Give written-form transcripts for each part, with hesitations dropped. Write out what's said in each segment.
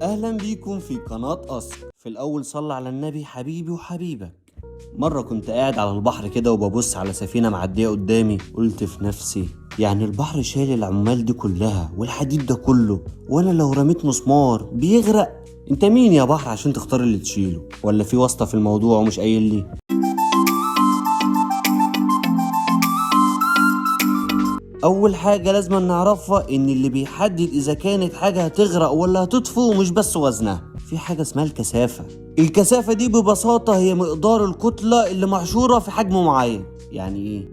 أهلا بيكم في قناة قصر. في الأول صلى على النبي حبيبي وحبيبك. مرة كنت قاعد على البحر كده وببص على سفينة معدية قدامي، قلت في نفسي يعني البحر شايل العمال دي كلها والحديد ده كله، وأنا لو رميت مسمار بيغرق. انت مين يا بحر عشان تختار اللي تشيله؟ ولا في واسطة في الموضوع ومش قايل لي؟ اول حاجة لازم نعرفها ان اللي بيحدد اذا كانت حاجة هتغرق ولا هتطفو مش بس وزنها، في حاجة اسمها الكثافة. الكثافة دي ببساطة هي مقدار الكتلة اللي محشورة في حجم معين. يعني ايه؟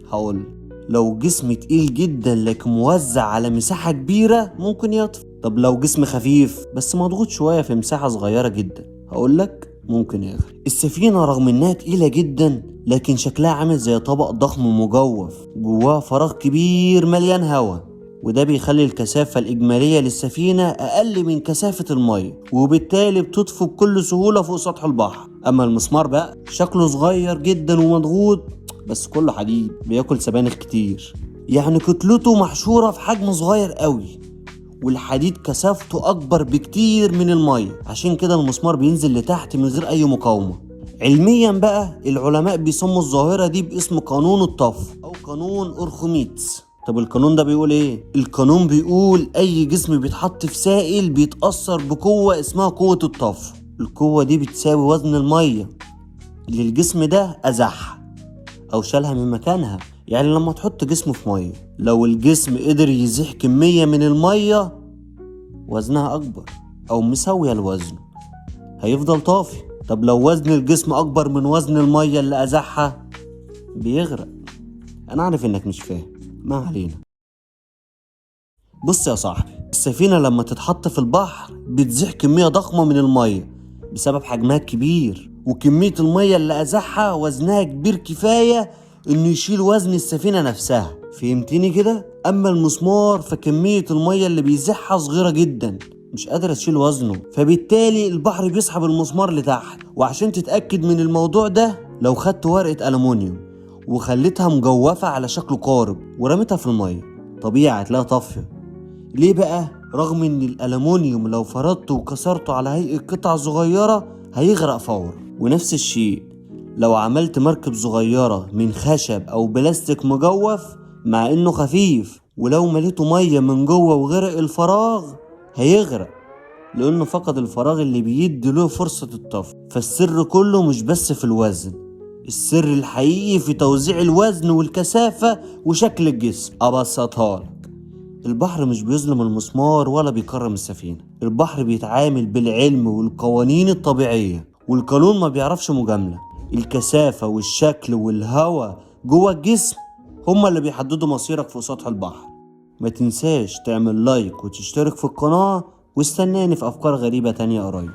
هقول. لو جسم تقيل جدا لكن موزع على مساحة كبيرة ممكن يطفو. طب لو جسم خفيف بس مضغوط شوية في مساحة صغيرة جدا، هقولك ممكن يغرق. السفينة رغم انها تقيلة جدا لكن شكلها عامل زي طبق ضخم مجوف جواه فراغ كبير مليان هوا، وده بيخلي الكثافة الإجمالية للسفينة أقل من كثافة المية، وبالتالي بتطفو بكل سهولة فوق سطح البحر. أما المسمار بقى شكله صغير جدا ومضغوط بس كله حديد بياكل سبانخ كتير، يعني كتلته محشورة في حجم صغير قوي، والحديد كثافته أكبر بكتير من المية، عشان كده المسمار بينزل لتحت من غير أي مقاومة. علميا بقى العلماء بيسموا الظاهرة دي باسم قانون الطفو أو قانون أرخميدس. طب القانون ده بيقول ايه؟ القانون بيقول أي جسم بيتحط في سائل بيتأثر بقوة اسمها قوة الطفو. القوة دي بتساوي وزن المية اللي الجسم ده أزحها أو شالها من مكانها. يعني لما تحط جسم في مية، لو الجسم قدر يزيح كمية من المية وزنها أكبر أو مساوية الوزن هيفضل طافي. طب لو وزن الجسم أكبر من وزن المية اللي أزحها بيغرق. أنا عارف إنك مش فاهم، ما علينا. بص يا صاحبي، السفينة لما تتحط في البحر بتزيح كمية ضخمة من المية بسبب حجمها الكبير، وكمية المية اللي أزحها وزنها كبير كفاية إنه يشيل وزن السفينة نفسها. فهمتني كده؟ أما المسمار فكمية المية اللي بيزحها صغيرة جدا مش قادرة تشيل وزنه، فبالتالي البحر بيسحب المسمار لتحت. وعشان تتأكد من الموضوع ده، لو خدت ورقة ألمونيوم وخليتها مجوفة على شكل قارب ورميتها في المية، طبيعي هتلاقيها طافية. ليه بقى؟ رغم ان الألمونيوم لو فردته وكسرته على هيئة قطع صغيرة هيغرق فور. ونفس الشيء لو عملت مركب صغيرة من خشب أو بلاستيك مجوف، مع انه خفيف، ولو مليته مية من جوه وغرق الفراغ هيغرق، لأنه فقد الفراغ اللي بيدي له فرصة الطفو. فالسر كله مش بس في الوزن، السر الحقيقي في توزيع الوزن والكثافة وشكل الجسم. أبسطها لك، البحر مش بيظلم المسمار ولا بيكرم السفينة. البحر بيتعامل بالعلم والقوانين الطبيعية، والقانون ما بيعرفش مجاملة. الكثافة والشكل والهواء جوه الجسم هما اللي بيحددوا مصيرك فوق سطح البحر. ما تنساش تعمل لايك وتشترك في القناة، واستناني في أفكار غريبة تانية قريب.